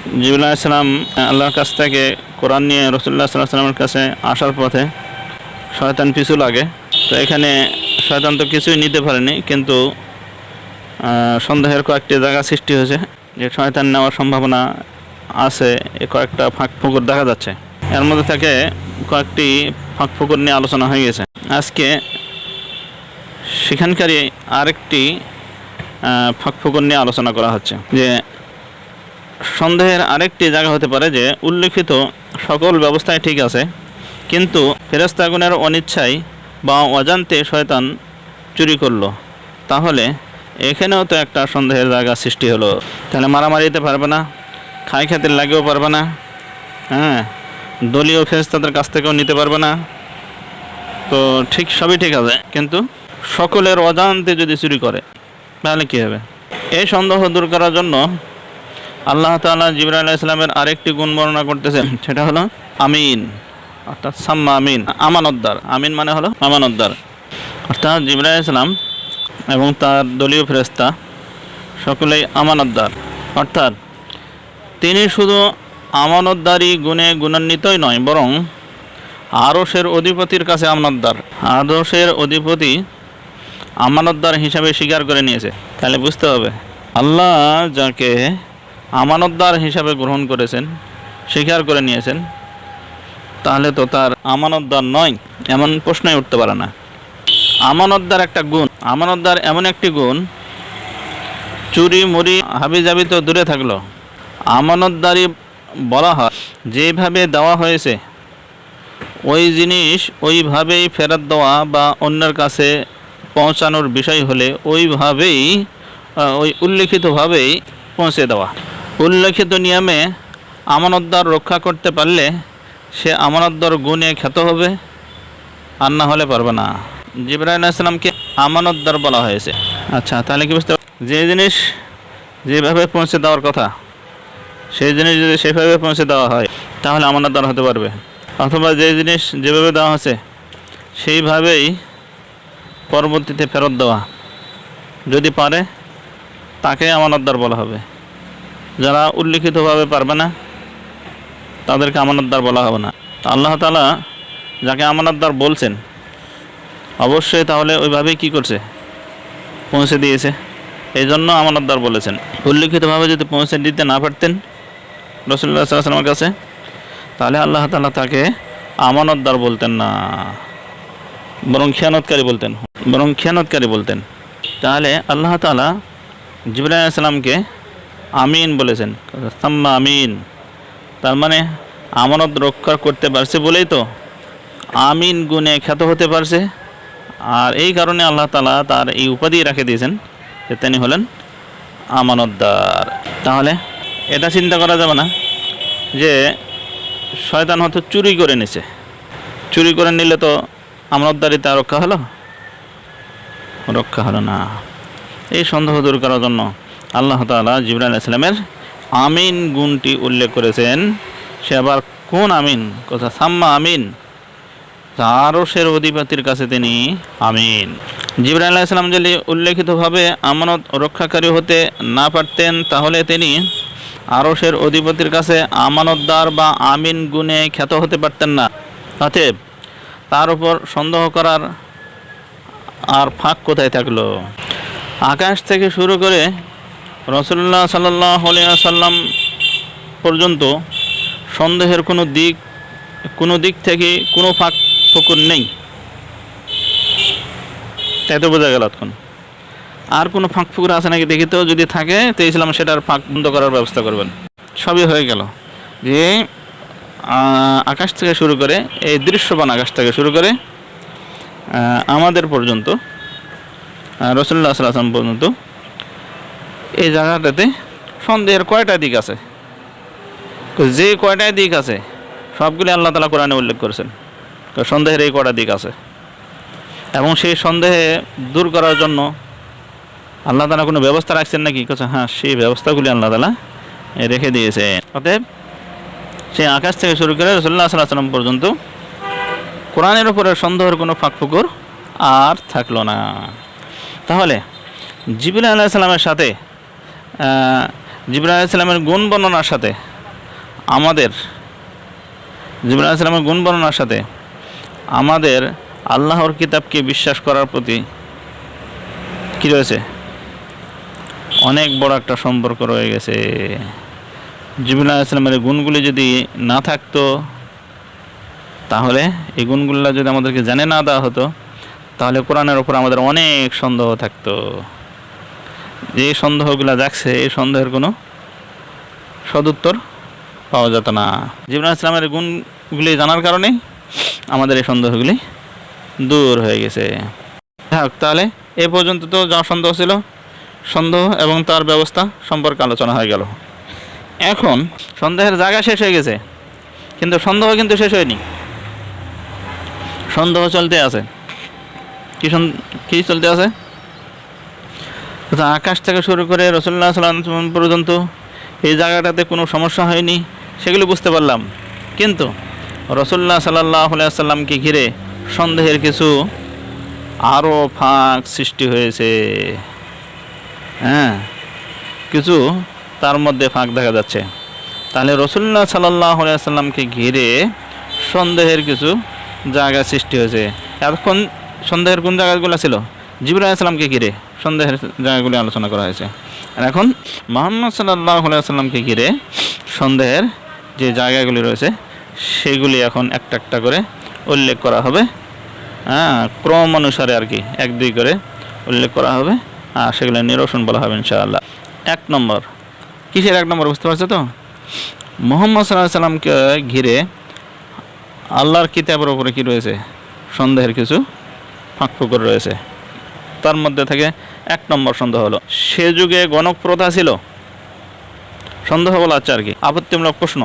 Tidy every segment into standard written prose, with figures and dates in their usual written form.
জিবরাইল আলাইহিস সালাম আল্লাহর কাছ থেকে কোরআন নিয়ে রাসূলুল্লাহ সাল্লাল্লাহু আলাইহি ওয়াসাল্লামের কাছে আসার পথে শয়তান পিছু লাগে। তো এখানে শয়তান তো কিছুই নিতে পারেনি, কিন্তু সন্দেহের কয়েকটি জায়গা সৃষ্টি হয়েছে যে শয়তান নেওয়ার সম্ভাবনা আছে। এ কয়েকটা ফাঁক ফোকর দেখা যাচ্ছে। এর মধ্যে থেকে কয়েকটি ফাঁক ফোকর নিয়ে আলোচনা হয়ে গেছে। আজকে সেখানকারই আরেকটি ফাঁক ফোকর নিয়ে আলোচনা করা হচ্ছে যে সন্দেহের আরেকটি জায়গা হতে পারে যে উল্লেখিত সকল ব্যবস্থায় ঠিক আছে, কিন্তু ফেরেশতাগণের অনিচ্ছায় বা অজান্তে শয়তান চুরি করলো, তাহলে এখানেও তো একটা সন্দেহের জায়গা সৃষ্টি হলো। তাহলে মারামারি দিতে পারবে না, খাই খাতির লাগেও পারবে না, হ্যাঁ, দলীয় ফেরেশতাদের কাছ থেকেও নিতে পারবে না। তো ঠিক সবই ঠিক আছে, কিন্তু সকলের অজান্তে যদি চুরি করে তাহলে কী হবে? এই সন্দেহ দূর করার জন্য আল্লাহ তাআলা জিবরাইল আলাইহিস সালামের আরেকটি গুণ বর্ণনা করতেছেন, সেটা হলো আমিন, অর্থাৎ সাম্মা আমিন, আমানতদার। আমিন মানে হলো আমানতদার। অর্থাৎ জিবরাইল আলাইহিস সালাম এবং তার দলীয় ফেরেশতা সকলেই আমানতদার। অর্থাৎ তিনি শুধু আমানতদারি গুণে গুণান্বিতই নয়, বরং আরশের অধিপতির কাছে আমানতদার। আরশের অধিপতি আমানতদার হিসাবে স্বীকার করে নিয়েছে। তাহলে বুঝতে হবে আল্লাহ যাকে আমানতদার হিসাবে গ্রহণ করেছেন, স্বীকার করে নিয়েছেন, তাহলে তো তার আমানতদার নয় এমন প্রশ্নই উঠতে পারে না। আমানতদার একটা গুণ, আমানতদার এমন একটি গুণ, চুরি মুরি হাবিজাবি তো দূরে থাকলো, আমানতদারি বলা হয় যেভাবে দেওয়া হয়েছে ওই জিনিস ওইভাবেই ফেরত দেওয়া বা অন্যের কাছে পৌঁছানোর বিষয় হলে ওইভাবেই ওই উল্লেখিতভাবেই পৌঁছে দেওয়া। উল্লেখিত নিয়মে আমানতদার রক্ষা করতে পারলে সে আমানতদার গুণে খ্যাত হবে, আর না হলে পারবে না। জিবরাইল আলাইহিস সালামকে আমানতদার বলা হয়েছে। আচ্ছা, তাহলে কি বুঝতে হবে? যে জিনিস যেভাবে পৌঁছে দেওয়ার কথা সেই জিনিস যদি সেভাবে পৌঁছে দেওয়া হয় তাহলে আমানতদার হতে পারবে, অথবা যে জিনিস যেভাবে দেওয়া হচ্ছে সেইভাবেই পরবর্তীতে ফেরত দেওয়া যদি পারে তাকে আমানতদার বলা হবে। যারা উল্লিখিতভাবে পারবে না তাদেরকে আমানতদার বলা হবে না। আল্লাহ তাআলা যাকে আমানতদার বলছেন অবশ্যই তাহলে ওইভাবেই কী করছে? পৌঁছে দিয়েছে, এই জন্য আমানতদার বলেছেন। উল্লিখিতভাবে যদি পৌঁছে দিতে না পারতেন রাসূলুল্লাহ সাল্লাল্লাহু আলাইহি ওয়াসাল্লামের কাছে, তাহলে আল্লাহ তাআলা তাকে আমানতদার বলতেন না, বরং খেয়ানতকারী বলতেন। তাহলে আল্লাহ তাআলা জিবরাইল আলাইহিস সালামকে আমিন বলেছেন, সাম্মা আমিন। তার মানে আমানত রক্ষা করতে পারছে বলেই তো আমিন গুণে খ্যাত হতে পারছে। আর এই কারণে আল্লাহ তাআলা তার এই উপাধি রেখে দিয়েছেন যে তিনি হলেন আমানতদার। তাহলে এটা চিন্তা করা যাবে না যে শয়তান হয়তো চুরি করে নিছে, চুরি করে নিলে তো আমানতদারিতা রক্ষা হলো না। এই সন্দেহ দূর করার জন্য আল্লাহ তাআলা জিবরাইল আলাইহিস সালামের আমিন গুণটি উল্লেখ করেছেন। সে আবার কোন আমিন? কথা সাম্মা আমিন, আরশের অধিপতির কাছে তিনি আমিন। জিবরাইল আলাইহিস সালাম যদি উল্লেখিতভাবে আমানত রক্ষাকারী হতে না পারতেন তাহলে তিনি আরশের অধিপতির কাছে আমানতদার বা আমিন গুণে খ্যাত হতে পারতেন না। অতএব তার উপর সন্দেহ করার আর ফাঁক কোথায় থাকলো? আকাশ থেকে শুরু করে রাসূলুল্লাহ সাল্লাল্লাহু আলাইহি ওয়াসাল্লাম পর্যন্ত সন্দেহের কোনো দিক থেকে কোনো ফাঁক ফোকর নেই। তাই তো বোঝা গেল। এখন আর কোনো ফাঁক ফোকর আছে নাকি দেখি তো, যদি থাকে তো ইসলাম সেটার ফাঁক বন্ধ করার ব্যবস্থা করবেন। সবই হয়ে গেল যে আকাশ থেকে শুরু করে, এই দৃশ্যমান আকাশ থেকে শুরু করে আমাদের পর্যন্ত, রাসূলুল্লাহ সাল্লাল্লাহু আলাইহি ওয়াসাল্লাম পর্যন্ত এই জায়গাটাতে সন্দেহের কয়টা দিক আছে? যে কয়টায় দিক আছে সবগুলি আল্লাহ তাআলা কোরআনে উল্লেখ করেছেন। সন্দেহের এই কয়টা দিক আছে, এবং সেই সন্দেহে দূর করার জন্য আল্লাহ তাআলা কোনো ব্যবস্থা রাখছেন নাকি? হ্যাঁ, সেই ব্যবস্থাগুলি আল্লাহ তাআলা রেখে দিয়েছে। অতএব সেই আকাশ থেকে শুরু করে রাসূলুল্লাহ সাল্লাল্লাহু আলাইহি ওয়াসাল্লাম পর্যন্ত কোরআনের উপরে সন্দেহের কোনো ফাঁক ফোকর আর থাকলো না। তাহলে জিবরাইল আলাইহিস সালামের সাথে জিবরাইল আলাইহিস সালামের গুণ বর্ণনার সাথে আমাদের জিবরাইল আলাইহিস সালামের গুণ বর্ণনার সাথে আমাদের আল্লাহর কিতাবকে বিশ্বাস করার প্রতি কী রয়েছে? অনেক বড় একটা সম্পর্ক রয়ে গেছে। জিবরাইল আলাইহিস সালামের গুণগুলি যদি না থাকতো, তাহলে এই গুণগুলো যদি আমাদেরকে জানে না দেওয়া হতো, তাহলে কোরআনের ওপর আমাদের অনেক সন্দেহ থাকতো। যে সন্দেহগুলো জাগছে, এই সন্দেহের কোনো সদুত্তর পাওয়া যেত না। জিবরাইল আলাইহিস সালামের গুণগুলি জানার কারণে আমাদের এই সন্দেহগুলি দূর হয়ে গেছে। তাহলে এ পর্যন্ত তো যা সন্দেহ ছিল, সন্দেহ এবং তার ব্যবস্থা সম্পর্কে আলোচনা হয়ে গেল। এখন সন্দেহের জায়গা শেষ হয়ে গেছে, কিন্তু সন্দেহ কিন্তু শেষ হয়নি, সন্দেহ চলতে আছে। কি চলতে আছে? আকাশ থেকে শুরু করে রাসূলুল্লাহ সাল্লাল্লাহু আলাইহি ওয়াসাল্লাম পর্যন্ত এই জায়গাটাতে কোনো সমস্যা হয়নি, সেগুলো বুঝতে পারলাম। কিন্তু রাসূলুল্লাহ সাল্লাল্লাহু আলাইহি ওয়াসাল্লামকে ঘিরে সন্দেহের কিছু আরও ফাঁক সৃষ্টি হয়েছে। কিছু তার মধ্যে ফাঁক দেখা যাচ্ছে। তাহলে রাসূলুল্লাহ সাল্লাল্লাহু আলাইহি ওয়াসাল্লামকে ঘিরে সন্দেহের কিছু জায়গা সৃষ্টি হয়েছে। এতক্ষণ সন্দেহের কোন জায়গাগুলো ছিল? জিবরাইল আলাইহিস সালামকে ঘিরে সন্দেহের জায়গাগুলি আলোচনা করা হয়েছে। আর এখন মুহাম্মদ সাল্লাল্লাহু আলাইহি ওয়াসাল্লামকে ঘিরে সন্দেহের যে জায়গাগুলি রয়েছে, সেগুলি এখন একটা একটা করে উল্লেখ করা হবে। ক্রম অনুসারে আর কি, 1-2 করে উল্লেখ করা হবে, আর সেগুলো নিরসন বলা হবে ইনশাআল্লাহ। 1 নম্বর, কিসের 1 নম্বর বুঝতে পারছো তো? মুহাম্মদ সাল্লাল্লাহু আলাইহি ওয়াসাল্লামকে ঘিরে আল্লাহর কিতাবের উপরে কী রয়েছে? সন্দেহের কিছু ফাঁকফোকর রয়েছে। তার মধ্যে থেকে 1 নম্বর সন্দেহ হলো, সে যুগে গণক প্রথা ছিল। সন্দেহ বলা হচ্ছে আর কি, আপত্তিমূলক প্রশ্ন।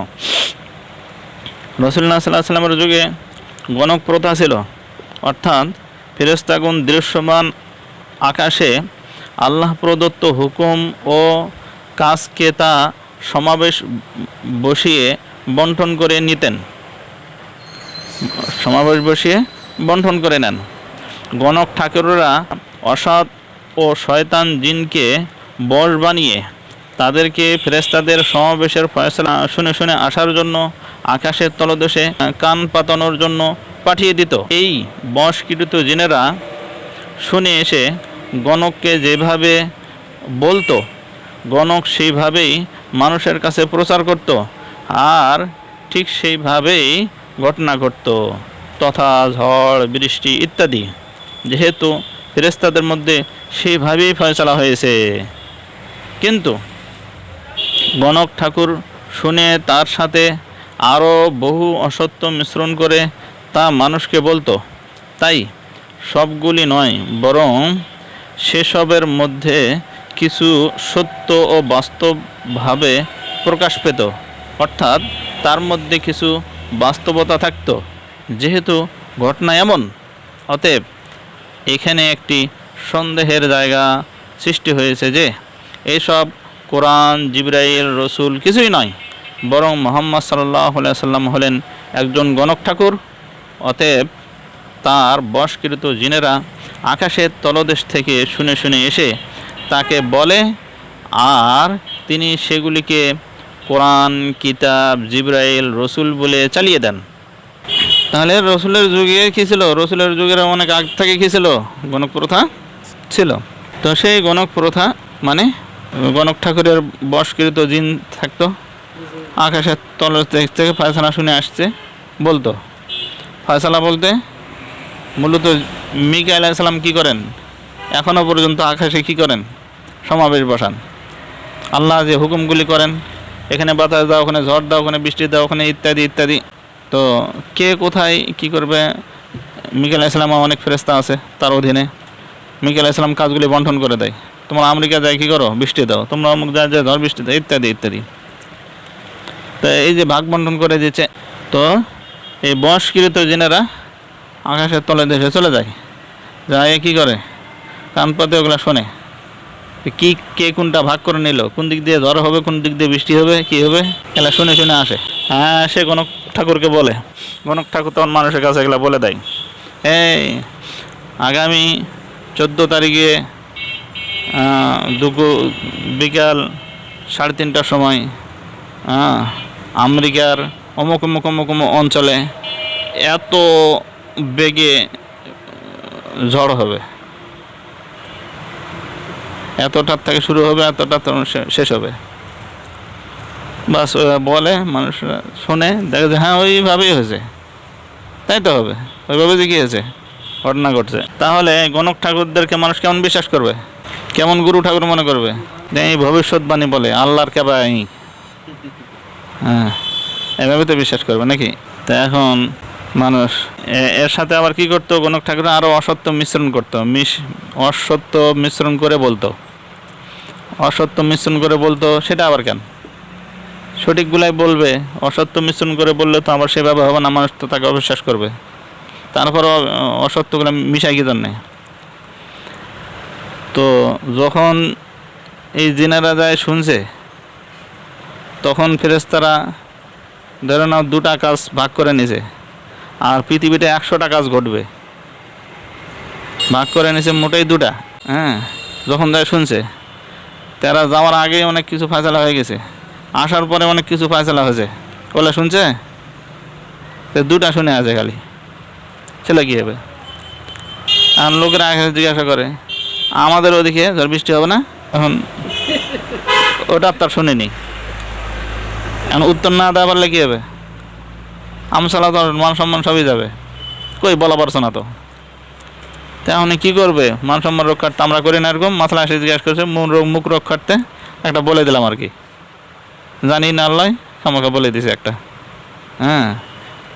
রাসূলুল্লাহ সাল্লাল্লাহু আলাইহি ওয়াসাল্লামের যুগে গণক প্রথা ছিল, অর্থাৎ ফেরেশতাগণ দৃশ্যমান আকাশে আল্লাহ প্রদত্ত হুকুম ও কাজকে তা সমাবেশ বসিয়ে বন্টন করে নিতেন, সমাবেশ বসিয়ে বন্টন করে নেন। গণক ঠাকুররা অসৎ ও শয়তান জিনকে বশ বানিয়ে তাদেরকে ফেরেশতাদের সমাবেশের ফয়সালা শুনে শুনে আসার জন্য আকাশের তলদেশে কান পাতানোর জন্য পাঠিয়ে দিত। এই বশকৃত জিনেরা শুনে এসে গণককে যেভাবে বলতো, গণক সেইভাবেই মানুষের কাছে প্রচার করত, আর ঠিক সেইভাবেই ঘটনা ঘটত, তথা ঝড় বৃষ্টি ইত্যাদি। যেহেতু ফেরেশতাদের মধ্যে সেইভাবেই ফয়সালা হয়েছে। কিন্তু গণক ঠাকুর শুনে তার সাথে আরও বহু অসত্য মিশ্রণ করে তা মানুষকে বলতো। তাই সবগুলি নয়, বরং সেসবের মধ্যে কিছু সত্য ও বাস্তবভাবে প্রকাশ পেত, অর্থাৎ তার মধ্যে কিছু বাস্তবতা থাকত। যেহেতু ঘটনা এমন, অতএব এখানে একটি সন্দেহের জায়গা সৃষ্টি হয়েছে যে এইসব কোরআন, জিবরাইল, রসুল কিছুই নয়, বরং মুহাম্মদ সাল্লাল্লাহু আলাইহি ওয়াসাল্লাম হলেন একজন গণক ঠাকুর। অতএব তার বশকৃত জিনেরা আকাশের তলদেশ থেকে শুনে শুনে এসে তাকে বলে, আর তিনি সেগুলিকে কোরআন, কিতাব, জিবরাইল, রসুল বলে চালিয়ে দেন। তাহলে রসুলের যুগে কী ছিল? রসুলের যুগের অনেক আগ থেকে কী ছিল? গণক প্রথা ছিল। তো সেই গণক প্রথা মানে গণক ঠাকুরের বশকৃত জিন থাকতো, আকাশের তলদেশ থেকে ফয়সালা শুনে আসছে বলতো। ফয়সালা বলতে মূলত মিকাঈল আলাইহিস সালাম কী করেন? এখনও পর্যন্ত আকাশে কী করেন? সমাবেশ বসান। আল্লাহ যে হুকুমগুলি করেন, এখানে বাতাস দাও, ওখানে ঝড় দাও, ওখানে বৃষ্টি দাও, ওখানে ইত্যাদি ইত্যাদি। তো কে কোথায় কী করবে? মিকাঈল আলাইহিস সালাম অনেক ফেরেশতা আছে তার অধীনে। মিকাঈল আলাইহিস সালাম কাজগুলি বন্টন করে দেয়। তোমরা আমেরিকা যায় কী করো? বৃষ্টি দাও। তোমরা অমুক যায় যায় ঝড় বৃষ্টি দাও, ইত্যাদি ইত্যাদি। তো এই যে ভাগ বন্টন করে দিচ্ছে, তো এই বশকৃত জিনেরা আকাশের তলে দেশে চলে যায়, যায় কী করে? কান পাতে ওগুলো শোনে, কি কে কোনটা ভাগ করে নিল, কোন দিক দিয়ে ঝড় হবে, কোন দিক দিয়ে বৃষ্টি হবে, কী হবে, এগুলো শুনে শুনে আসে। সে গণক ঠাকুরকে বলে। গণক ঠাকুর তখন মানুষের কাছে এগুলো বলে দেয়, এই আগামী 14 তারিখে বিকাল 3:30টার সময় আমেরিকার অমুক অমুক অমুক অমুক অঞ্চলে এত বেগে ঝড় হবে, এতটার থেকে শুরু হবে, এতটা শেষ হবে। বাস বলে, মানুষরা শোনে, দেখে যে হ্যাঁ ওইভাবেই হয়েছে, তাই তো হবে, ওইভাবে যে কী হয়েছে, ঘটনা ঘটছে। তাহলে গণক ঠাকুরদেরকে মানুষ কেমন বিশ্বাস করবে, কেমন গুরু ঠাকুর মনে করবে? এই ভবিষ্যৎবাণী বলে আল্লাহর কেবাই, হ্যাঁ এভাবে তো বিশ্বাস করবে নাকি? তা এখন মানুষ এর সাথে আবার কি করতো, গণক ঠাকুর আরও অসত্য মিশ্রণ করতো, অসত্য মিশ্রণ করে বলতো, অসত্য মিশ্রণ করে বলতো। সেটা আবার কেন? সঠিকগুলাই বলবে, অসত্য মিশ্রণ করে বললে তো আবার সেভাবে হবে না, মানুষ তো তাকে অবিশ্বাস করবে। তারপরও অসত্যগুলো মিশাই কি জন্যে? তো যখন এই জিনেরা যায় শুনছে, তখন ফেরেশতারা ধরে নাও 2টা কাজ ভাগ করে নিছে, আর পৃথিবীতে 100টা কাজ ঘটবে, ভাগ করে নিছে মোটেই 2টা। হ্যাঁ, যখন যায় শুনছে, তারা যাওয়ার আগেই অনেক কিছু ফয়সালা হয়ে গেছে, আসার পরে অনেক কিছু ফয়সালা হয়েছে। ওলা শুনছে, 2টা শুনে আছে খালি, ছেলে কী হবে? আর লোকেরা আগে জিজ্ঞাসা করে আমাদের ওদিকে ঝড় বৃষ্টি হবে না, এখন ওটা তার শুনিনি, এখন উত্তর না দেওয়া পারলে কী হবে? আমসালা তো মান সম্মান সবই যাবে, কই বলা পারছো না তো। তাহলে কী করবে? মান সম্মান রক্ষার্থে আমরা করি না এরকম, মাথা এসে জিজ্ঞাসা করছে, মুখ রক্ষার্থে একটা বলে দিলাম আর কি, জানি না আল্লাহ আমাকে বলে দিছে একটা, হ্যাঁ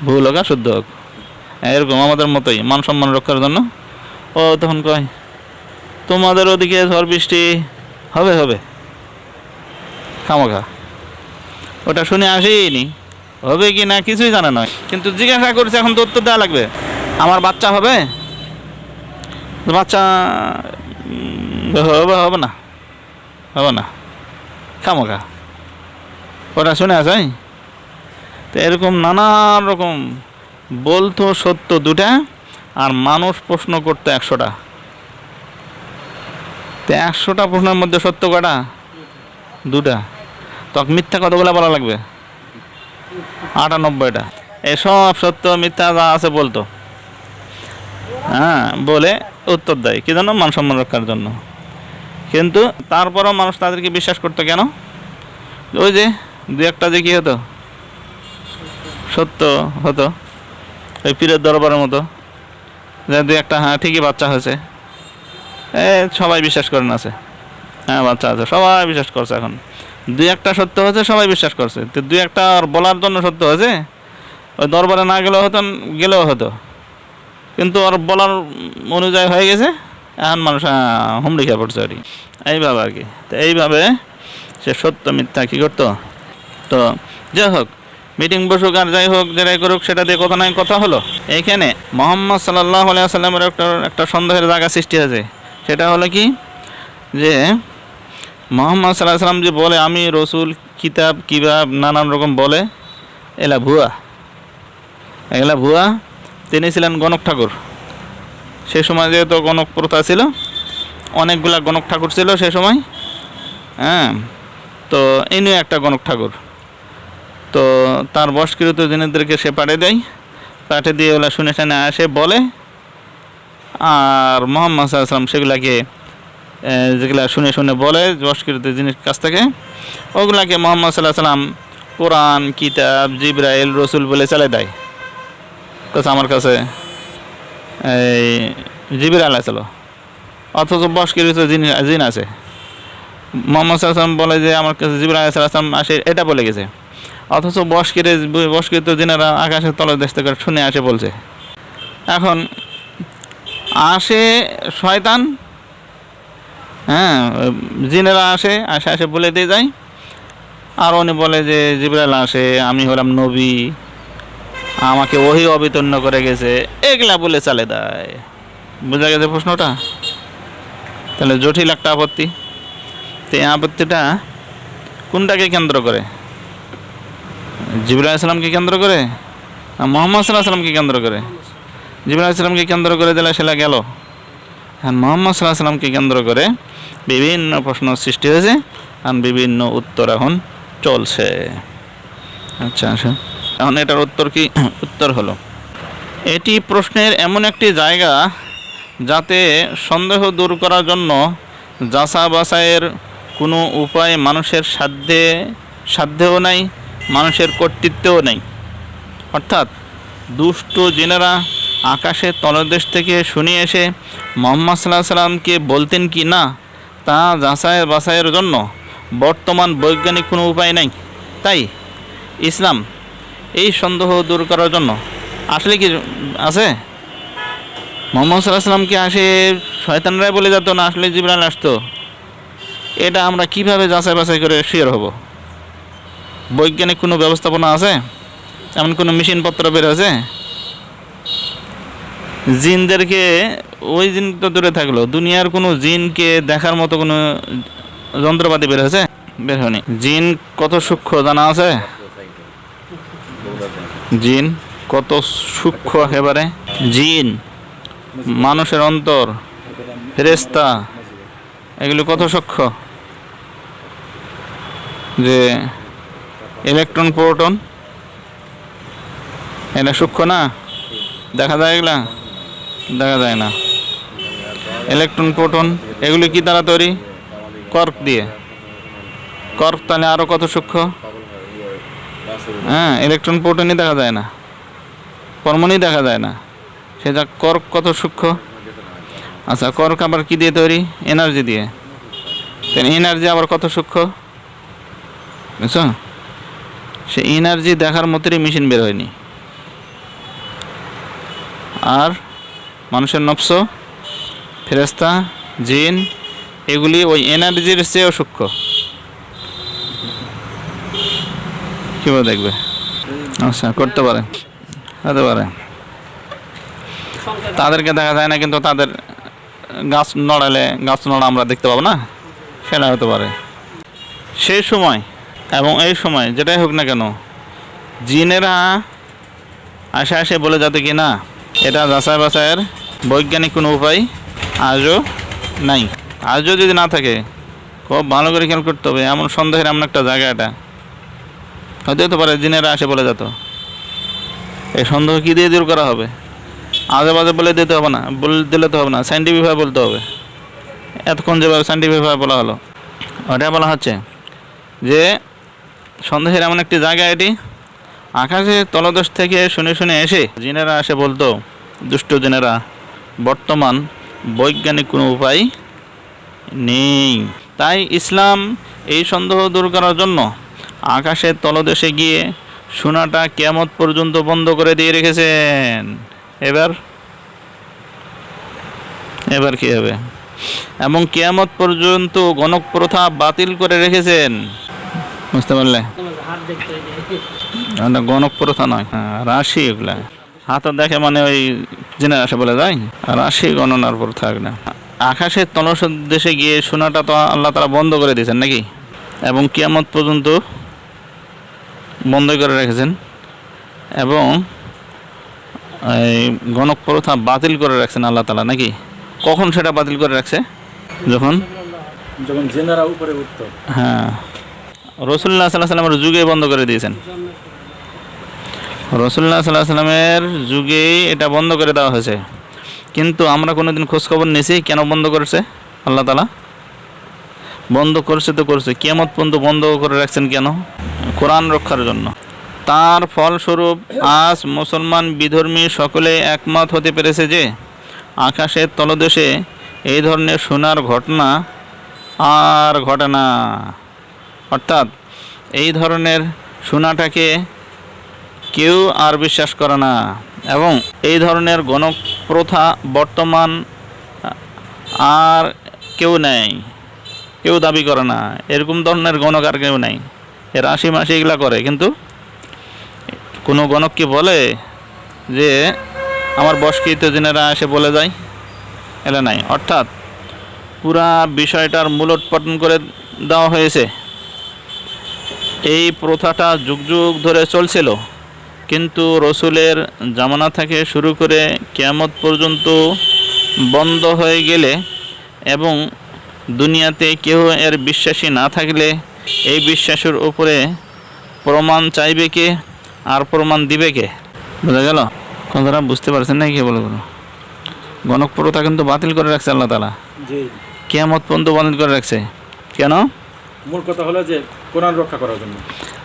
ভুল হোক আর শুদ্ধ হোক, এরকম আমাদের মতোই মান সম্মান রক্ষার জন্য। ও তখন কয় তোমাদের ওদিকে ঝড় বৃষ্টি হবে হবে, খামাখা ওটা শুনে আসেনি, হবে কি না কিছুই জানা নয়, কিন্তু জিজ্ঞাসা করছে, এখন তো উত্তর দেওয়া লাগবে। আমার বাচ্চা হবে, বাচ্চা হবে হবে না, হবে না, খামাখা ওটা শুনে আসে। তো এরকম নানান রকম বলতো সত্য 2টা, আর মানুষ প্রশ্ন করতো 100টা। তো 100টা প্রশ্নের মধ্যে সত্য কটা? 2টা। তখন মিথ্যা কতগুলো বলা লাগবে? 98টা। এসব সত্য মিথ্যা যা আছে বলতো, হ্যাঁ বলে উত্তর দেয় কি জন্য? মান সম্মান রক্ষার জন্য। কিন্তু তারপরও মানুষ তাদেরকে বিশ্বাস করতো কেন? ওই যে 2-1টা যে কী হতো, সত্য হতো, ওই পীরের দরবারের মতো, যে 2-1টা হ্যাঁ ঠিকই বাচ্চা হয়েছে, সবাই বিশ্বাস করেন আছে, হ্যাঁ বাচ্চা আছে, সবাই বিশ্বাস করছে। এখন 2-1টা সত্য হয়েছে, সবাই বিশ্বাস করছে। তো 2-1টা আর বলার জন্য সত্য হয়েছে, ওই দরবারে না গেলেও হতো, গেলেও হতো, কিন্তু ওর বলার অনুযায়ী হয়ে গেছে। এখন মানুষ হুমড়ি খেয়ে পড়ছে আর কি, এইভাবে আর কি। তো এইভাবে সে সত্য মিথ্যা কী করতো। তো যাই হোক, মিটিং বসুক আর যাই হোক, যেটাই করুক, সেটা দিয়ে কথা নয় কথা হলো। এইখানে মুহাম্মদ সাল্লাল্লাহু আলাইহি ওয়াসাল্লামের একটা সন্দেহের জায়গা সৃষ্টি হয়েছে। সেটা হলো কি, যে মুহাম্মদ সাল্লাল্লাহু আলাইহি ওয়াসাল্লাম যে বলে আমি রসুল, কিতাব কিবাব নানান রকম বলে, এলা ভুয়া, এগুলা ভুয়া। তিনি ছিলেন গণক ঠাকুর। সে সময় যেহেতু গণক প্রথা ছিল, অনেকগুলা গণক ঠাকুর ছিল সে সময়, হ্যাঁ। তো ইনিও একটা গণক ঠাকুর। তো তার বশকৃত জিনিসদেরকে সে পাঠিয়ে দেয়, পাঠিয়ে দিয়ে ওগুলা শুনে শুনে আসে বলে, আর মুহাম্মদ সাল্লাল্লাহু আলাইহি ওয়াসাল্লাম সেগুলাকে যেগুলা শুনে শুনে বলে বশকৃত জিনিস কাছ থেকে, ওগুলাকে মুহাম্মদ সাল্লাল্লাহু আলাইহি ওয়াসাল্লাম কোরআন, কিতাব, জিবরাইল, রসুল বলে চালিয়ে দেয়। আমার কাছে এই জিবরাইল আসছিল, অথচ বশকৃত জিন আছে। মুহাম্মদ সাল্লাল্লাহু আলাইহি ওয়াসাল্লাম বলে যে আমার কাছে জিবরাইল আলাইহিস সালাম আসে, এটা বলে গেছে, অথচ বশকৃত জিনেরা আকাশের তলের দেশ থেকে শুনে আসে বলছে। এখন আসে শয়তান, হ্যাঁ জিনেরা আসে আসে বলে দিয়ে যায়, আর উনি বলে যে জিবরাইল আসে, আমি হলাম নবী, আমাকে ওহী অবতীর্ণ করে গেছে, এগুলা বলে চালে দেয়। বোঝা গেছে প্রশ্নটা? তাহলে জটিল একটা আপত্তি। তো এই আপত্তিটা কোনটাকে কেন্দ্র করে? জিবরাইল আলাইহিস সালামকে কেন্দ্র করে না মুহাম্মদ সাল্লাল্লাহু আলাইহি ওয়াসাল্লামকে কেন্দ্র করে? জিবরাইল আলাইহিস সালামকে কেন্দ্র করে দিলে সেটা গেল। হ্যাঁ, মুহাম্মদ সাল্লাল্লাহু আলাইহি ওয়াসাল্লামকে কেন্দ্র করে বিভিন্ন প্রশ্ন সৃষ্টি হয়েছে, আর বিভিন্ন উত্তর এখন চলছে। আচ্ছা আচ্ছা, এখন এটার উত্তর কি? উত্তর হলো, এটি প্রশ্নের এমন একটি জায়গা যাতে সন্দেহ দূর করার জন্য যাচা বাছাইয়ের কোনো উপায় মানুষের সাধ্যেও নাই, মানুষের কর্তৃত্বেও নেই। অর্থাৎ দুষ্ট জিনেরা আকাশের তলদেশ থেকে শুনে এসে মুহাম্মদ সাল্লাল্লাহু আলাইহি সাল্লামকে বলতেন কি না তা যাচাই বাছাইয়ের জন্য বর্তমান বৈজ্ঞানিক কোনো উপায় নেই। তাই ইসলাম এই সন্দেহ দূর করার জন্য আসলে কি আছে? মুহাম্মদ সাল্লাল্লাহু আলাইহি সাল্লামকে আসে শয়তানরাই বলে যেত না আসলে জিবরাইল আসতো? এটা আমরা কিভাবে যাচাই বাছাই করে শিওর হব? বৈজ্ঞানিক কোনো ব্যবস্থাপনা আছে? এমন কোনো মেশিনপত্র বের হয়েছে? জিনদেরকে, ওই জিন তো দূরে থাকলো, দুনিয়ার কোনো জিনকে দেখার মতো কোনো যন্ত্রপাতি বের হয়েছে? বের হয়নি। জিন কত সূক্ষ্ম জানা আছে? জিন কত সূক্ষ্ম একেবারে। জিন, মানুষের অন্তর, ফেরেশতা, এগুলো কত সূক্ষ্ম। যে ইলেকট্রন প্রোটন, এটা সূক্ষ্ম না? দেখা যায় এগুলা? দেখা যায় না। ইলেকট্রন প্রোটন এগুলি কি দ্বারা তৈরি? কর্ক দিয়ে। কর্ক তাহলে আরও কত সূক্ষ্ম। হ্যাঁ, ইলেকট্রন প্রোটনই দেখা যায় না, পরমাণুই দেখা যায় না, সেটা কর্ক কত সূক্ষ্ম। আচ্ছা, কর্ক আবার কি দিয়ে তৈরি? এনার্জি দিয়ে। এনার্জি আবার কত সূক্ষ্ম, বুঝছো? সে এনার্জি দেখার মতোই মেশিন বের হয়নি। আর মানুষের নফস, ফেরেশতা, জিন, এগুলি ওই এনার্জির চেয়েও সূক্ষ্ম। কীভাবে দেখবে? আচ্ছা, করতে পারে, হতে পারে। তাদেরকে দেখা যায় না, কিন্তু তাদের গাছ নড়ালে গাছ নড়া আমরা দেখতে পাবো না, সেটা হতে পারে। সেই সময় এবং এই সময় যেটাই হোক না কেন, জিনেরা আসে বলে যাতে কি না এটা যাচাই বাছাইয়ের বৈজ্ঞানিক কোনো উপায় আজও নাই। আজও যদি না থাকে, খুব ভালো করে খেয়াল করতে হবে। এমন সন্দেহের এমন একটা জায়গা, এটা হতে পারে জিনেরা আসে বলে যেত। এই সন্দেহ কী দিয়ে দূর করা হবে? আজে বাজে বলে দিতে হবে না, দিলে তো হবে না, সাইন্টিফিকভাবে বলতে হবে। এতক্ষণ যেভাবে সাইন্টিফিকভাবে বলা হলো, ওটা বলা হচ্ছে যে সন্দেহের এমন একটি জায়গা এটি, আকাশের তলদেশ থেকে শুনে এসে জিনেরা আসে বলতো, দুষ্ট জিনেরা, বর্তমান বৈজ্ঞানিক কোনো উপায় নেই। তাই ইসলাম এই সন্দেহ দূর করার জন্য আকাশের তলদেশে গিয়ে শোনাটা কিয়ামত পর্যন্ত বন্ধ করে দিয়ে রেখেছেন। এবার কি হবে? এবং কিয়ামত পর্যন্ত গণক প্রথা বাতিল করে রেখেছেন। বুঝতে পারলে? গণক প্রথা নয়, রাশি, এগুলা হাত দেখে মানে ওই জিনের আসে বলে যায়, রাশি গণনার প্রথা না। আকাশের তলদেশে গিয়ে শোনাটা তো আল্লাহ তাআলা বন্ধ করে দিয়েছেন নাকি, এবং কিয়ামত পর্যন্ত বন্ধ করে রেখেছেন, এবং এই গণক প্রথা বাতিল করে রাখছেন আল্লাহ তাআলা নাকি। কখন সেটা বাতিল করে রাখছে? যখন জিনেরা উপরে উঠতো। হ্যাঁ, রাসূলুল্লাহ সাল্লাল্লাহু আলাইহি ওয়াসাল্লামের যুগে বন্ধ করে দিয়েছেন। রাসূলুল্লাহ সাল্লাল্লাহু আলাইহি ওয়াসাল্লামের যুগেই এটা বন্ধ করে দেওয়া হয়েছে। কিন্তু আমরা কোনোদিন খোঁজখবর নিয়েছি কেন বন্ধ করেছে আল্লাহ তাআলা? বন্ধ করছে তো করছে, কিয়ামত পর্যন্ত বন্ধ করে রাখছেন কেন? কোরআন রক্ষার জন্য। তার ফলস্বরূপ আজ মুসলমান বিধর্মী সকলে একমত হতে পেরেছে যে আকাশের তলদেশে এই ধরনের সোনার ঘটনা আর ঘটে না। অর্থাৎ এই ধরনের সোনাটাকে কেউ আর বিশ্বাস করে না, এবং এই ধরনের গণক প্রথা বর্তমান আর কেউ নেই, কেউ দাবি করে না। এরকম ধরনের গণক আর কেউ নেই। এর আশি মাসে এগুলা করে, কিন্তু কোনো গণক কি বলে যে আমার বশকৃত জিনেরা এসে বলে যায়? এটা নাই। অর্থাৎ পুরা বিষয়টার মূলোৎপাটন করে দেওয়া হয়েছে। এই প্রথাটা যুগ যুগ ধরে চলছিল, কিন্তু রসুলের জামানা থেকে শুরু করে কিয়ামত পর্যন্ত বন্ধ হয়ে গেলে এবং দুনিয়াতে কেউ এর বিশ্বাসী না থাকলে এই বিশ্বাসের উপরে প্রমাণ চাইবে কে আর প্রমাণ দিবে কে? বোঝা গেল? কথাটা বুঝতে পারছেন না? কে বলে বলো? গণক প্রথা কিন্তু বাতিল করে রাখছে আল্লাহ তাআলা, কিয়ামত পর্যন্ত বাতিল করে রাখছে। কেন? মূল কথা হলো যে কোরআন রক্ষা করার জন্য।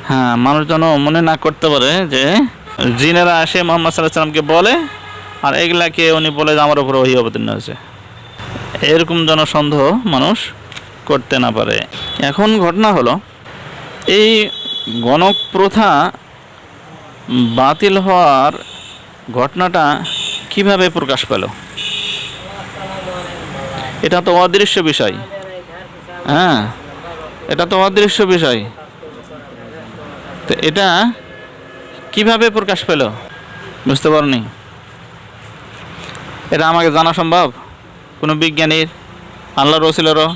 হ্যাঁ, মানুষ যেন মনে না করতে পারে যে জিনেরা আসে মুহাম্মদ সাল্লাল্লাহু আলাইহি সাল্লামকে বলে, আর এগুলাকে উনি বলে যে আমার উপর ওহী অবতীর্ণ হয়েছে, এরকম যেন সন্দেহ মানুষ করতে না পারে। এখন ঘটনা হলো, এই গণক প্রথা বাতিল হওয়ার ঘটনাটা কিভাবে প্রকাশ পেল? এটা তো অদৃশ্য বিষয়। হ্যাঁ, এটা তো অদৃশ্য বিষয়। তো এটা কিভাবে প্রকাশ পেল বুঝতে পারোনি? এটা আমাকে জানা সম্ভব? কোনো বিজ্ঞানীর, আল্লাহ রসুলেরও?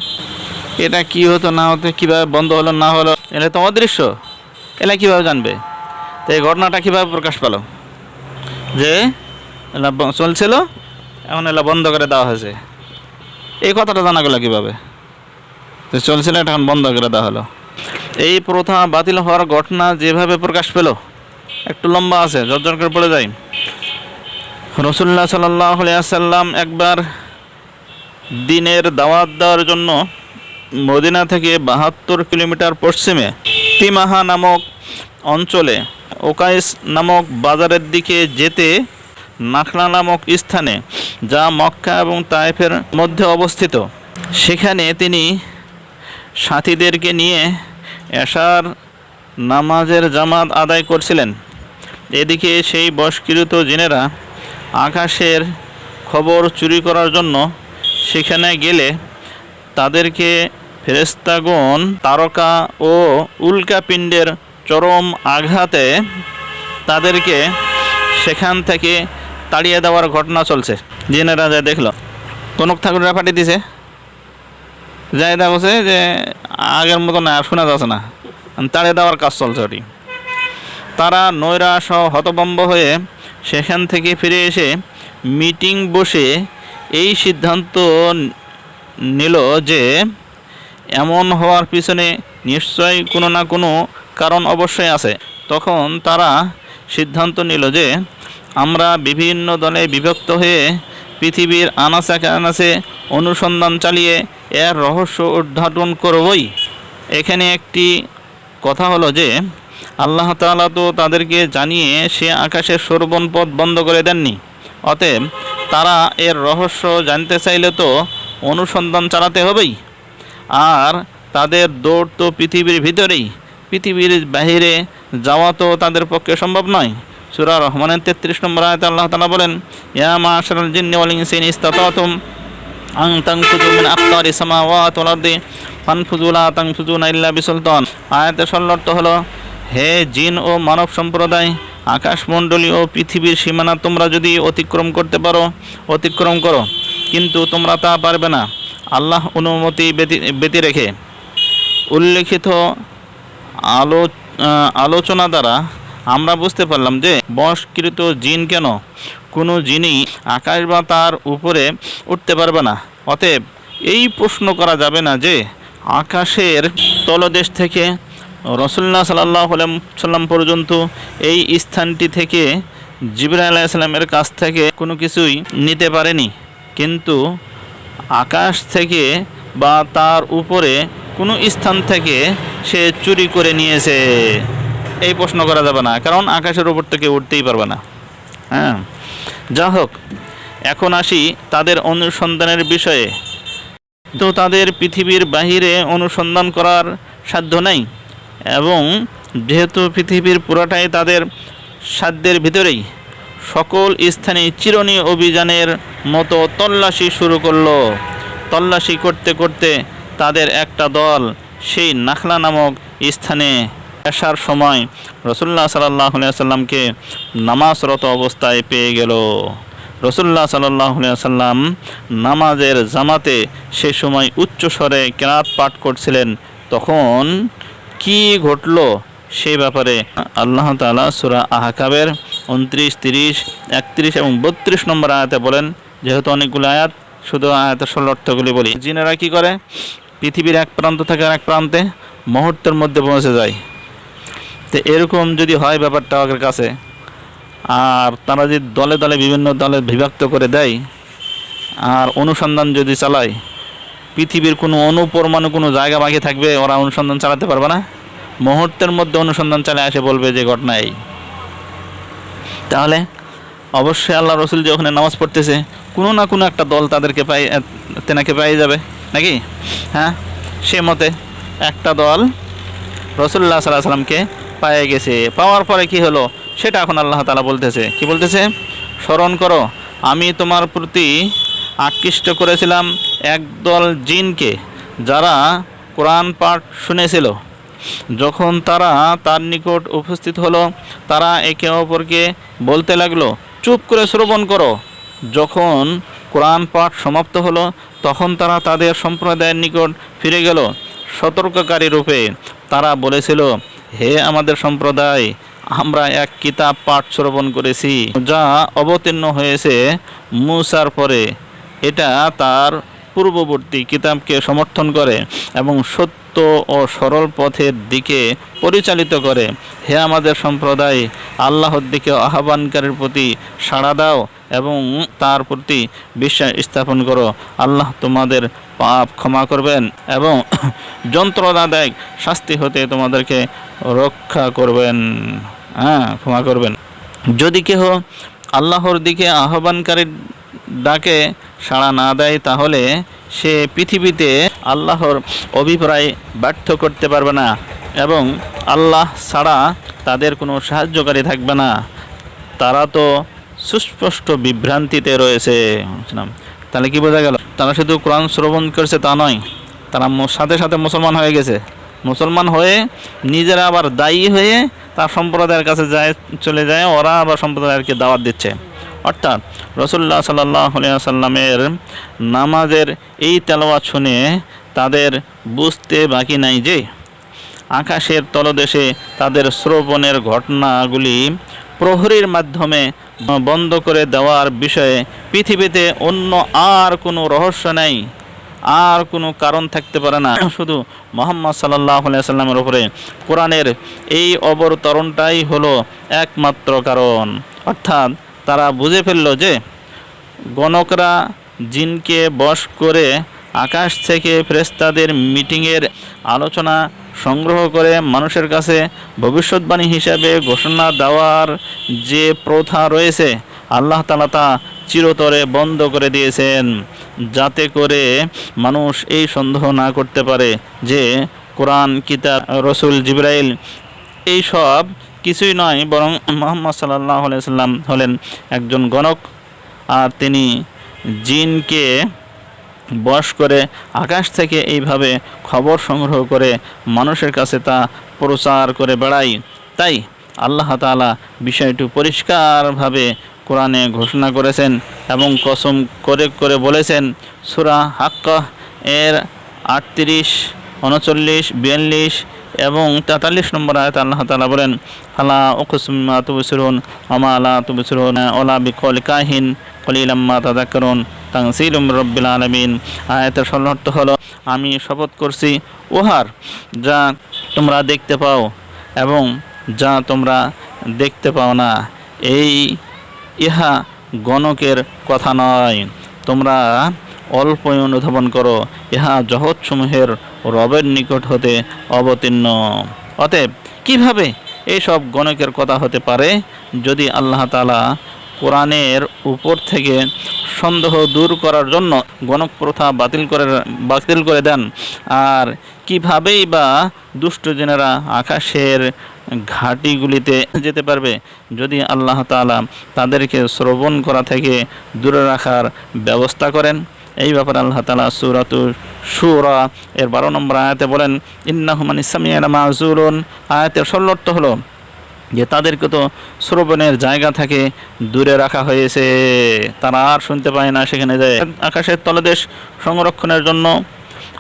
এটা কি হতো না হতো, কীভাবে বন্ধ হলো না হলো, এটা তো অদৃশ্য। এলা কীভাবে জানবে? তো এই ঘটনাটা কীভাবে প্রকাশ পেল যে এলা চলছিল, এখন এলা বন্ধ করে দেওয়া হয়েছে? এই কথাটা জানা গেল কীভাবে? যে চলছিল, এটা এখন বন্ধ করে দেওয়া হলো। এই প্রথা বাতিল হওয়ার ঘটনা যেভাবে প্রকাশ পেল, একটু লম্বা আছে, ঝরঝর করে পড়ে যায়। রাসূলুল্লাহ সাল্লাল্লাহু আলাইহি ওয়াসাল্লাম একবার দ্বীনের দাওয়াত দেওয়ার জন্য মদিনা থেকে ৭২ কিলোমিটার পশ্চিমে তিমাহা নামক অঞ্চলে ওকাইস নামক বাজারের দিকে যেতে নাখলা নামক স্থানে, যা মক্কা এবং তায়েফের মধ্যে অবস্থিত, সেখানে তিনি সাথীদেরকে নিয়ে এশার নামাজের জামাত আদায় করছিলেন। এদিকে সেই বশকৃত জিনেরা আকাশের খবর চুরি করার জন্য সেখানে গেলে তাদেরকে ফেরেশতাগণ তারকা ও উল্কাপিণ্ডের চরম আঘাতে তাদেরকে সেখান থেকে তাড়িয়ে দেওয়ার ঘটনা চলছে। জিনেরা যা দেখলো, কনক ঠাকুররা পাঠিয়ে দিছে, যাই দেখছে যে আগের মতো না, শোনা যাচ্ছে না, তাড়িয়ে দেওয়ার কাজ চলছে ওটি। তারা নৈরাশ ও হতভম্ব হয়ে সেখান থেকে ফিরে এসে মিটিং বসে এই সিদ্ধান্ত নিল যে এমন হওয়ার পিছনে নিশ্চয়ই কোনো না কোনো কারণ অবশ্যই আছে। তখন তারা সিদ্ধান্ত নিল যে আমরা বিভিন্ন দলে বিভক্ত হয়ে পৃথিবীর আনাচে কানাচে অনুসন্ধান চালিয়ে এর রহস্য উদ্ঘাটন করবই। এখানে একটি কথা হলো যে আল্লাহ তাআলা তো তাদেরকে জানিয়ে সে আকাশের শ্রবণ পথ বন্ধ করে দেননি। অতএব তারা এর রহস্য জানতে চাইলে তো অনুসন্ধান চালাতে হবেই। আর তাদের দৌড় তো পৃথিবীর ভিতরেই, পৃথিবীর বাহিরে যাওয়া তো তাদের পক্ষে সম্ভব নয়। সূরা রহমানের ৩৩ নম্বর আয়াতে আল্লাহ তাআলা বলেন, ইয়া মাশারাল জিন্নি ওয়াল ইনসি ইন ইসতাতাতুম আন তানফুযু মিন আকতারিস সামাওয়াতি ওয়াল আরদি ফানফুযু লা তানফুযুনা ইল্লা বিসুলতান। আয়াতের সরল হলো, হে জিন ও মানব সম্প্রদায়, আকাশমণ্ডলী ও পৃথিবীর সীমানা তোমরা যদি অতিক্রম করতে পারো, অতিক্রম করো, কিন্তু তোমরা তা পারবে না আল্লাহ অনুমতি ব্যতি রেখে। উল্লেখিত আলোচনা দ্বারা আমরা বুঝতে পারলাম যে বশকৃত জিন কেন কোনো জিনই আকাশ বা তার উপরে উঠতে পারবে না। অতএব এই প্রশ্ন করা যাবে না যে আকাশের তলদেশ থেকে রাসূলুল্লাহ সাল্লাল্লাহু আলাইহি সাল্লাম পর্যন্ত এই স্থানটি থেকে জিবরাইল আলাইহিস সালামের কাছ থেকে কোনো কিছুই নিতে পারেনি, কিন্তু আকাশ থেকে বা তার উপরে কোনো স্থান থেকে সে চুরি করে নিয়েছে। এই প্রশ্ন করা যাবে না, কারণ আকাশের উপর থেকে উঠতেই পারবে না। হ্যাঁ, যা হোক, এখন আসি তাদের অনুসন্ধানের বিষয়ে। তো তাদের পৃথিবীর বাহিরে অনুসন্ধান করার সাধ্য নেই, এবং যেহেতু পৃথিবীর পুরাটাই তাদের সাধ্যের ভিতরেই, সকল স্থানে চিরুনি অভিযানের মতো তল্লাশি শুরু করলো। তল্লাশি করতে করতে তাদের একটা দল সেই নাখলা নামক স্থানে আসার সময় রাসূলুল্লাহ সাল্লাল্লাহু আলাইহি ওয়াসাল্লামকে নামাজরত অবস্থায় পেয়ে গেল। রাসূলুল্লাহ সাল্লাল্লাহু আলাইহি ওয়াসাল্লাম নামাজের জামাতে সে সময় উচ্চ স্বরে কিরাত পাঠ করছিলেন। তখন কি ঘটল সেই ব্যাপারে আল্লাহ তাআলা সূরা আহকাবের ২৯, ৩০, ৩১ এবং ৩২ নম্বর আয়াতে বলেন। যেহেতু অনেকগুলো আয়াত, শুধু আয়াতের সরল অর্থগুলি বলি। জিনেরা কি করে? পৃথিবীর এক প্রান্ত থেকে আরেক প্রান্তে মুহূর্তের মধ্যে পৌঁছে যায়। তো এরকম যদি হয় ব্যাপারটা ওদের কাছে, আর তারা যদি দলে দলে বিভিন্ন দলে বিভক্ত করে দেয় আর অনুসন্ধান যদি চালায়, পৃথিবীর কোনো অনুপরমাণু কোনো জায়গা বাকি থাকবে ওরা অনুসন্ধান চালাতে পারবে না? মুহূর্তের মধ্যে অনুসন্ধান চালিয়ে এসে বলবে যে ঘটনা এই। তাহলে অবশ্যই আল্লাহ রসুল যে ওখানে নামাজ পড়তেছে, কোনো না কোনো একটা দল তাদেরকে তেনাকে পেয়ে যাবে নাকি? হ্যাঁ, সে মতে একটা দল রসুল্লাহ সাল্লাহ সাল্লামকে পেয়ে গেছে। পাওয়ার পরে কি হলো সেটা এখন আল্লাহ তাআলা বলতেছে। কি বলতেছে? স্মরণ করো, আমি তোমার প্রতি আকৃষ্ট করেছিলাম একদল জিনকে, যারা কোরআন পাঠ শুনেছিল। যখন তারা তার নিকট উপস্থিত হলো, তারা একে অপরকে বলতে লাগলো, চুপ করে শ্রবণ করো। যখন কোরআন পাঠ সমাপ্ত হলো, তখন তারা তাদের সম্প্রদায়ের নিকট ফিরে গেল সতর্ককারী রূপে। তারা বলেছিল, হে আমাদের সম্প্রদায়, আমরা এক কিতাব পাঠ শ্রবণ করেছি যা অবতীর্ণ হয়েছে মূসার পরে। এটা তার পূর্ববর্তী কিতাবকে সমর্থন করে এবং সত্য ও সরল পথের দিকে পরিচালিত করে। হে আমাদের সম্প্রদায়, আল্লাহর দিকে আহ্বানকারীর প্রতি সাড়া দাও এবং তার প্রতি বিশ্বাস স্থাপন করো। আল্লাহ তোমাদের পাপ ক্ষমা করবেন এবং যন্ত্রণাদায়ক শাস্তি হতে তোমাদেরকে রক্ষা করবেন। ক্ষমা করবেন। যদি কেহ আল্লাহর দিকে আহ্বানকারীর ডাকে সাড়া না দেয়, তাহলে সে পৃথিবীতে আল্লাহর অভিপ্রায় ব্যর্থ করতে পারবে না এবং আল্লাহ ছাড়া তাদের কোনো সাহায্যকারী থাকবে না। তারা তো সুস্পষ্ট বিভ্রান্তিতে রয়েছে। তাহলে কি বোঝা গেল? তারা শুধু কোরআন শ্রবণ করছে তা নয়, তারা সাথে সাথে মুসলমান হয়ে গেছে। মুসলমান হয়ে নিজেরা আবার দায়ী হয়ে তার সম্প্রদায়ের কাছে চলে যায়, ওরা আবার সম্প্রদায়কে দাওয়াত দিচ্ছে। অর্থাৎ রাসূলুল্লাহ সাল্লাল্লাহু আলাইহি ওয়াসাল্লামের নামাজের এই তেলাওয়াত শুনে তাদের বুঝতে বাকি নাই যে আকাশের তলদেশে তাদের শ্রবণের ঘটনাগুলি প্রহরীর মাধ্যমে বন্ধ করে দেওয়ার বিষয়ে পৃথিবীতে অন্য আর কোনো রহস্য নেই, আর কোনো কারণ থাকতে পারে না। শুধু মুহাম্মদ সাল্লাল্লাহু আলাইহি ওয়াসাল্লামের উপরে কোরআনের এই অবতরণটাই হলো একমাত্র কারণ। অর্থাৎ তারা বুঝে ফেলল যে গণকরা জিনকে বশ করে আকাশ থেকে ফেরেশতাদের মিটিংয়ের আলোচনা সংগ্রহ করে মানুষের কাছে ভবিষ্যৎবাণী হিসাবে ঘোষণা দেওয়ার যে প্রথা রয়েছে, আল্লাহ তাআলা তা চিরতরে বন্ধ করে দিয়েছেন, যাতে করে মানুষ এই সন্দেহ না করতে পারে যে কোরআন, কিতাব, রসুল, জিবরাইল এই সব কিছুই নয়, বরং মুহাম্মদ সাল্লাল্লাহু আলাইহি ওয়াসাল্লাম হলেন একজন গণক, আর তিনি জিনকে বশ করে আকাশ থেকে এইভাবে খবর সংগ্রহ করে মানুষের কাছে তা প্রচার করে বেড়ায়। তাই আল্লাহ তাআলা বিষয়টি পরিষ্কারভাবে কোরআনে ঘোষণা করেছেন এবং কসম করে করে বলেছেন। সূরা হাক্কাহ এর 38, 39, 42 এবং 43 নম্বর আয়াতে আল্লাহ তাআলা বলেন, ফালা উকসিমু বিমা তুবসিরুন ওয়া মা লা তুবসিরুন ওয়ালা বিকওলি কাহিন কলিলাম মা তাযাক্কারুন তানসিলুম মির রাব্বিল আলামিন। আয়াতের অর্থ হলো, আমি শপথ করছি উহার যা তোমরা দেখতে পাও এবং যা তোমরা দেখতে পাও না। ইহা গণকের কথা নয়, তোমরা অল্পই অনুধাবন করো। ইহা জগৎসমূহের রবের নিকট হতে অবতীর্ণ। অতএব কিভাবে এইসব গণকের কথা হতে পারে যদি আল্লাহ তাআলা কোরআনের উপর থেকে সন্দেহ দূর করার জন্য গণক প্রথা বাতিল করে দেন? আর কিভাবেই বা দুষ্ট জেনেরা আকাশের ঘাটিগুলিতে যেতে পারবে যদি আল্লাহ তাআলা তাদেরকে শ্রবণ করা থেকে দূরে রাখার ব্যবস্থা করেন? এই ব্যাপারে আল্লাহ তাআলা সূরাতুশ শূরা এর 12 নম্বর আয়াতে বলেন, ইন্নাহুম আনিস সামিয়িনা মাযুলুন। আয়াতের অর্থ হলো যে তাদেরকে তো শ্রবণের জায়গা থেকে দূরে রাখা হয়েছে, তারা আর শুনতে পায় না। সেখানে যায় আকাশের তলদেশ সংরক্ষণের জন্য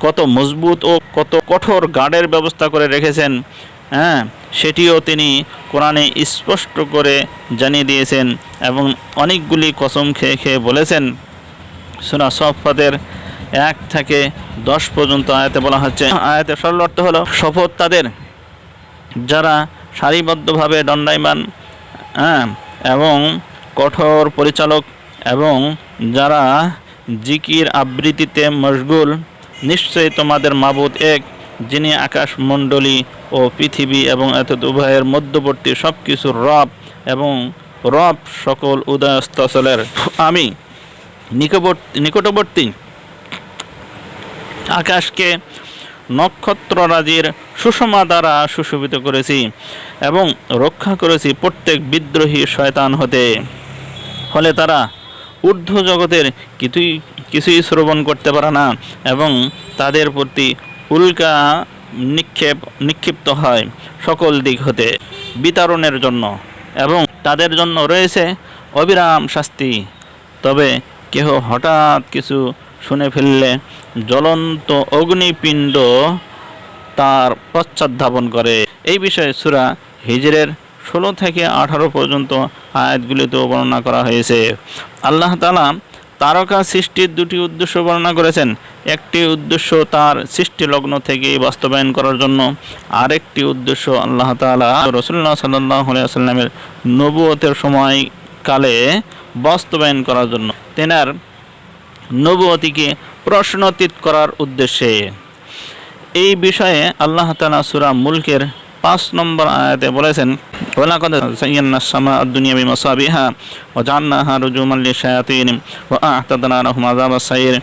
কত মজবুত ও কত কঠোর গার্ডের ব্যবস্থা করে রেখেছেন, সেটিও তিনি কোরআনে স্পষ্ট করে জানিয়ে দিয়েছেন এবং অনেকগুলি কসম খেয়ে খেয়ে বলেছেন। সূরা সাফফাতের 1 থেকে 10 পর্যন্ত আয়াতে বলা হচ্ছে। আয়াতের সরল অর্থ হলো, শপথ তাদের যারা সারিবদ্ধভাবে দণ্ডায়মান, এবং কঠোর পরিচালক, এবং যারা জিকির আবৃত্তিতে মশগুল। নিশ্চয়ই তোমাদের মাবুদ এক, যিনি আকাশমণ্ডলী ও পৃথিবী এবং এতদ উভয়ের মধ্যবর্তী সব কিছুর রব এবং রব সকল উদয়স্থলের। আমি নিকটবর্তী আকাশকে নক্ষত্ররাজির সুষমা দ্বারা সুশোভিত করেছি এবং রক্ষা করেছি প্রত্যেক বিদ্রোহী শয়তান হতে, ফলে তারা ঊর্ধ্ব জগতের কিছুই শ্রবণ করতে পারে না এবং তাদের প্রতি উল্কা নিক্ষিপ্ত হয় সকল দিক হতে বিতরণের জন্য, এবং তাদের জন্য রয়েছে অবিরাম শাস্তি। তবে কেহ হঠাৎ কিছু শুনে ফেললে জ্বলন্ত অগ্নিপিণ্ড তার পশ্চাৎধাবন করে। এই বিষয়ে সূরা হিজরের 16 থেকে 18 পর্যন্ত আয়াতগুলিতেও বর্ণনা করা হয়েছে। আল্লাহ তাআলা তারকা সৃষ্টির দুটি উদ্দেশ্য বর্ণনা করেছেন। একটি উদ্দেশ্য তার সৃষ্টি লগ্ন থেকেই বাস্তবায়ন করার জন্য, আরেকটি উদ্দেশ্য আল্লাহ তাআলা রাসূলুল্লাহ সাল্লাল্লাহু আলাইহি ওয়াসাল্লামের নবুয়তের সময়কালে বাস্তবায়ন করার জন্য, তেনার নবুয়তিকে প্রশ্নতীত করার উদ্দেশ্যে। এই বিষয়ে আল্লাহ তাআলা সূরা মুলকের 5 নম্বর আয়াতে বলেছেন, ওয়ালাকাদ যায়্যানা আস-সামা আদ-দুনিয়া বিমাসাবিহা ওয়া জাআলনাহা রুজুমান লিশ-শায়াতিন ওয়া আ'তাদনা লাহুম আযাবাস সাইর।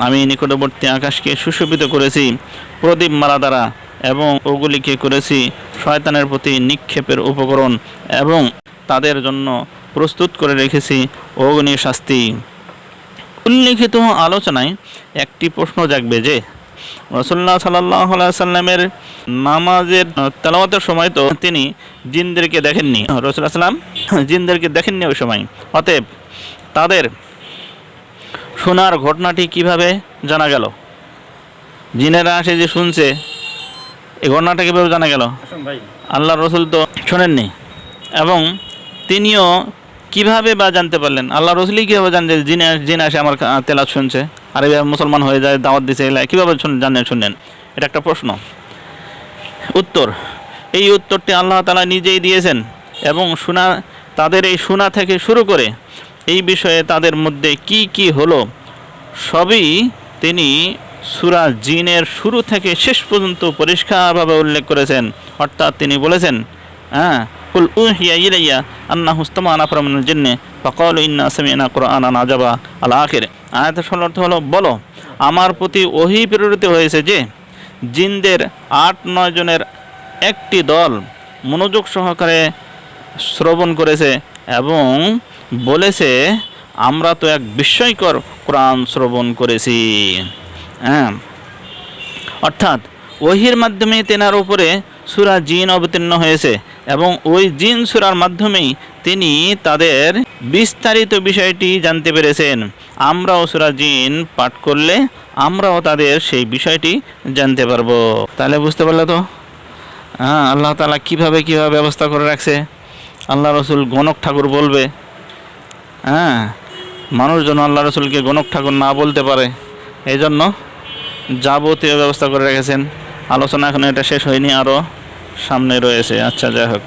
আমি নিকটবর্তী আকাশকে সুশোভিত করেছি প্রদীপমালা দ্বারা এবং ওগুলিকে করেছি শয়তানের প্রতি নিক্ষেপের উপকরণ, এবং তাদের জন্য প্রস্তুত করে রেখেছি অগ্নি শাস্তি। উল্লিখিত আলোচনায় একটি প্রশ্ন জাগবে যে রাসূলুল্লাহ সাল্লাল্লাহু আলাইহি ওয়াসাল্লামের নামাজের তেলাওয়াতের সময় তো তিনি জিনদেরকে দেখেননি, রাসূলুল্লাহ সাল্লাম জিনদেরকে দেখেননি ওই সময়। অতএব তাদের শোনার ঘটনাটি কিভাবে জানা গেল? জিনেরা আসে যে শুনছে, এই ঘটনাটা কীভাবে জানা গেল? আল্লাহ রসুল তো শোনেননি, এবং তিনিও কিভাবে বা জানতে পারলেন? আল্লাহ রসুলই কীভাবে জানছে জিন আসে আমার তেলাওয়াত শুনছে, আর এবার মুসলমান হয়ে যায়, দাওয়াত দিছে, এগুলা কীভাবে শুনলেন? এটা একটা প্রশ্ন। উত্তর, এই উত্তরটি আল্লাহ তাআলা নিজেই দিয়েছেন, এবং তাদের এই শোনা থেকে শুরু করে এই বিষয়ে তাদের মধ্যে কি কি হলো সবই তিনি সূরা জিনের শুরু থেকে শেষ পর্যন্ত পরিষ্কারভাবে উল্লেখ করেছেন। অর্থাৎ তিনি বলেছেন, কুল উহিয়া ইলাইয়া আন্নাহু ইসতামা'a নাফারুম মিনাল জিন্নি ফাকালু ইন্না সামি'না কুরআনান আজাবা আল আখির। আয়াতের অর্থ হলো, বলো আমার প্রতি ওহী প্রেরিত হয়েছে যে জিনদের 8-9 জনের একটি দল মনোযোগ সহকারে শ্রবণ করেছে এবং বলেছে, আমরা তো এক বিস্ময়কর কোরআন শ্রবণ করেছি। অর্থাৎ ওহির মাধ্যমে তেনার উপরে সূরা জিন অবতীর্ণ হয়েছে, এবং ওই জিন সূরার মাধ্যমেই তিনি তাদের বিস্তারিত বিষয়টি জানতে পেরেছেন। আমরাও সূরা জিন পাঠ করলে আমরাও তাদের সেই বিষয়টি জানতে পারবো। তাহলে বুঝতে পারলে তো আল্লাহ তাআলা কীভাবে ব্যবস্থা করে রাখছে। আল্লাহ রসুল গণক ঠাকুর বলবে, মানুষ যেন আল্লাহ রসুলকে গণক ঠাকুর না বলতে পারে, এই জন্য যাবতীয় ব্যবস্থা করে রেখেছেন। আলোচনা এখন এটা শেষ হয়নি, আরও সামনে রয়েছে। আচ্ছা, যাই হোক।